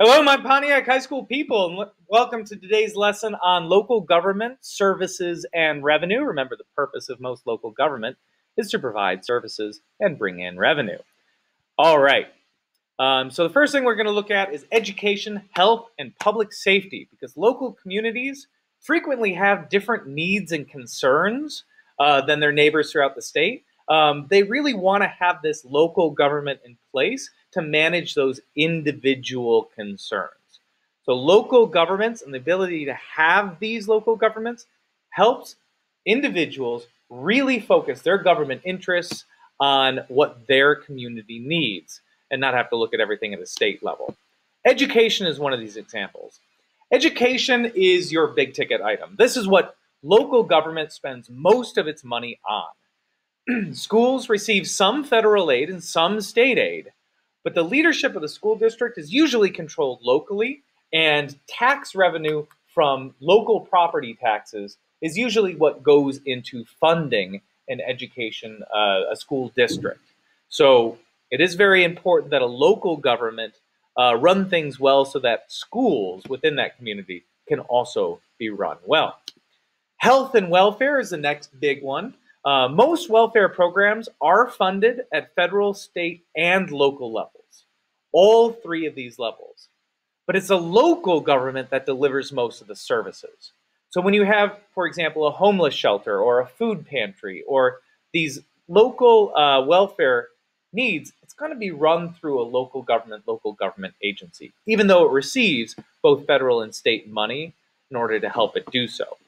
Hello, my Pontiac High School people, and welcome to today's lesson on local government, services, and revenue. Remember, the purpose of most local government is to provide services and bring in revenue. All right. So the first thing we're going to look at is education, health, and public safety, because local communities frequently have different needs and concerns than their neighbors throughout the state. They really want to have this local government in place to manage those individual concerns. So local governments and the ability to have these local governments helps individuals really focus their government interests on what their community needs and not have to look at everything at a state level. Education is one of these examples. Education is your big ticket item. This is what local government spends most of its money on. Schools receive some federal aid and some state aid, but the leadership of the school district is usually controlled locally, and tax revenue from local property taxes is usually what goes into funding an education, a school district. So it is very important that a local government run things well so that schools within that community can also be run well. Health and welfare is the next big one. Most welfare programs are funded at federal, state, and local levels, all three of these levels. But it's a local government that delivers most of the services. So when you have, for example, a homeless shelter or a food pantry or these local welfare needs, it's going to be run through a local government agency, even though it receives both federal and state money in order to help it do so.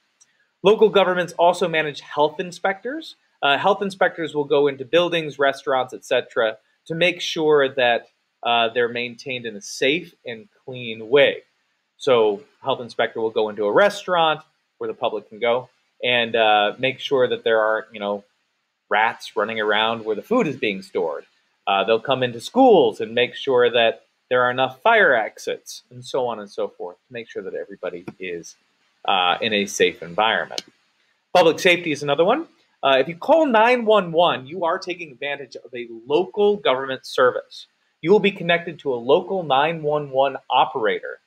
Local governments also manage health inspectors. Health inspectors will go into buildings, restaurants, etc., to make sure that they're maintained in a safe and clean way. So health inspector will go into a restaurant where the public can go and make sure that there aren't, rats running around where the food is being stored. They'll come into schools and make sure that there are enough fire exits and so on and so forth to make sure that everybody is in a safe environment. Public safety is another one. If you call 911, you are taking advantage of a local government service. You will be connected to a local 911 operator.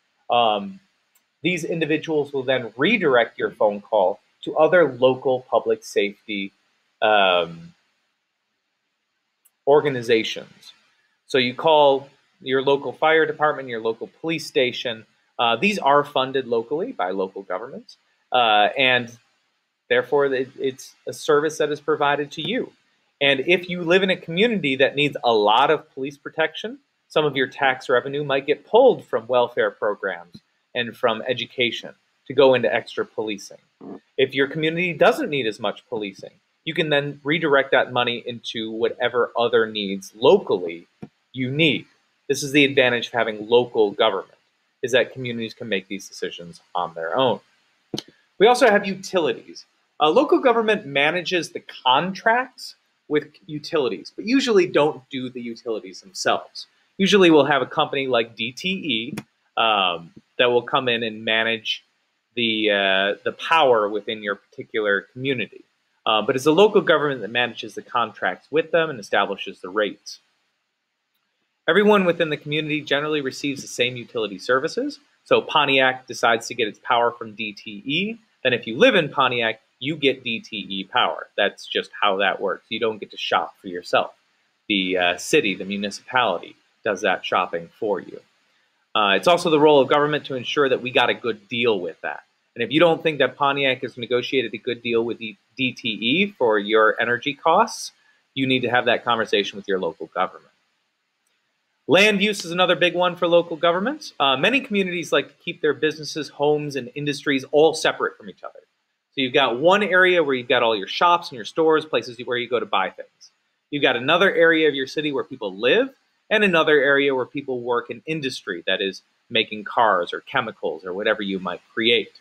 These individuals will then redirect your phone call to other local public safety organizations. So you call your local fire department, your local police station. These are funded locally by local governments, and therefore it's a service that is provided to you. And if you live in a community that needs a lot of police protection, some of your tax revenue might get pulled from welfare programs and from education to go into extra policing. If your community doesn't need as much policing, you can then redirect that money into whatever other needs locally you need. This is the advantage of having local government, is that communities can make these decisions on their own. We also have utilities. Local government manages the contracts with utilities, but usually don't do the utilities themselves. Usually we'll have a company like DTE that will come in and manage the power within your particular community. But it's a local government that manages the contracts with them and establishes the rates. Everyone within the community generally receives the same utility services. So Pontiac decides to get its power from DTE. Then if you live in Pontiac, you get DTE power. That's just how that works. You don't get to shop for yourself. The city, the municipality, does that shopping for you. It's also the role of government to ensure that we got a good deal with that. And if you don't think that Pontiac has negotiated a good deal with DTE for your energy costs, you need to have that conversation with your local government. Land use is another big one for local governments. Many communities like to keep their businesses, homes, and industries all separate from each other. So you've got one area where you've got all your shops and your stores, places where you go to buy things. You've got another area of your city where people live, and another area where people work in industry, that is making cars or chemicals or whatever you might create.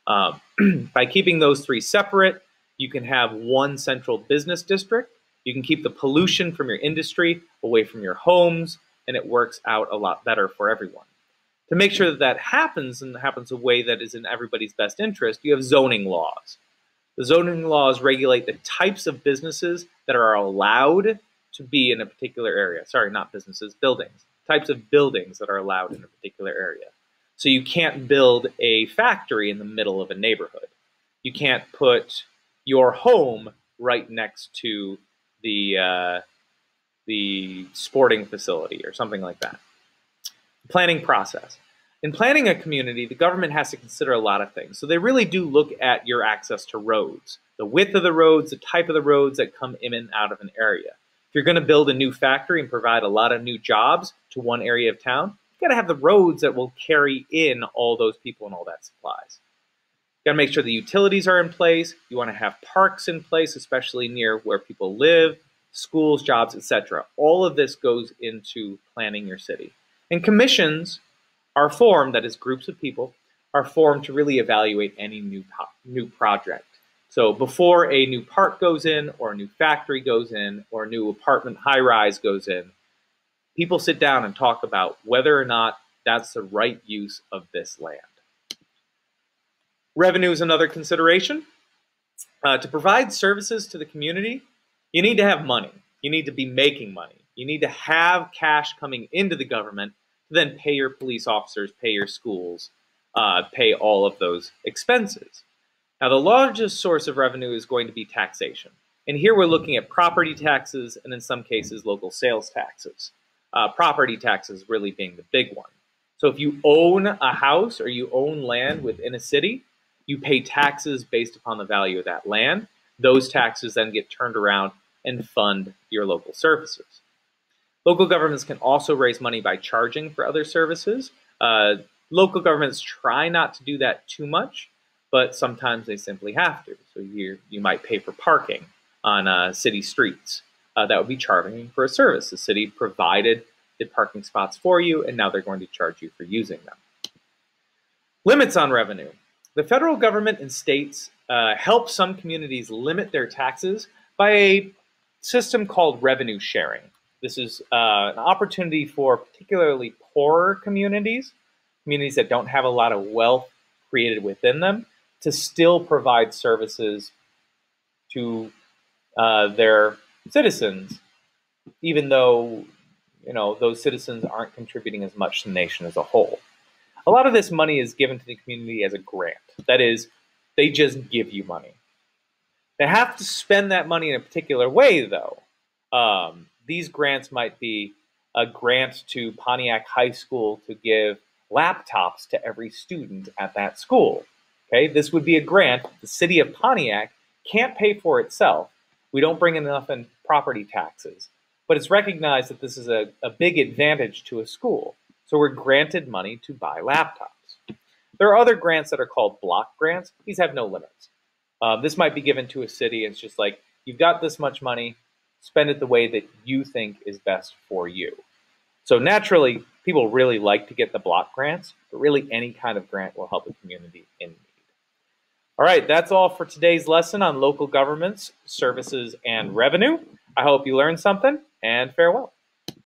By keeping those three separate, you can have one central business district. You can keep the pollution from your industry away from your homes, and it works out a lot better for everyone. To make sure that that happens, and happens a way that is in everybody's best interest, you have zoning laws. The zoning laws regulate the types of businesses that are allowed to be in a particular area. Sorry, not businesses, buildings. types of buildings that are allowed in a particular area. So you can't build a factory in the middle of a neighborhood. You can't put your home right next to the sporting facility or something like that. Planning process. In planning a community, the government has to consider a lot of things. So they really do look at your access to roads, the width of the roads, the type of the roads that come in and out of an area. If you're going to build a new factory and provide a lot of new jobs to one area of town, you've got to have the roads that will carry in all those people and all that supplies. You got to make sure the utilities are in place. You want to have parks in place, especially near where people live, schools, jobs, etc. All of this goes into planning your city. And commissions are formed, that is groups of people, are formed to really evaluate any new project. So before a new park goes in, or a new factory goes in, or a new apartment high-rise goes in, people sit down and talk about whether or not that's the right use of this land. Revenue is another consideration. To provide services to the community, you need to have money. You need to be making money. You need to have cash coming into the government to then pay your police officers, pay your schools, pay all of those expenses. Now, the largest source of revenue is going to be taxation. And here we're looking at property taxes and in some cases local sales taxes. Property taxes really being the big one. So if you own a house or you own land within a city, you pay taxes based upon the value of that land. Those taxes then get turned around and fund your local services. Local governments can also raise money by charging for other services. Local governments try not to do that too much, but sometimes they simply have to. So you might pay for parking on city streets. That would be charging for a service. The city provided the parking spots for you, and now they're going to charge you for using them. Limits on revenue. The federal government and states help some communities limit their taxes by a system called revenue sharing. This is an opportunity for particularly poorer communities, communities that don't have a lot of wealth created within them, to still provide services to their citizens, even though those citizens aren't contributing as much to the nation as a whole. A lot of this money is given to the community as a grant. That is, they just give you money. They have to spend that money in a particular way, though. These grants might be a grant to Pontiac High School to give laptops to every student at that school. Okay, this would be a grant the city of Pontiac can't pay for itself. We don't bring enough in property taxes, but it's recognized that this is a big advantage to a school. So we're granted money to buy laptops. There are other grants that are called block grants. These have no limits. This might be given to a city. And it's just like, you've got this much money, spend it the way that you think is best for you. So naturally, people really like to get the block grants, but really any kind of grant will help a community in need. All right, that's all for today's lesson on local governments, services, and revenue. I hope you learned something, and farewell.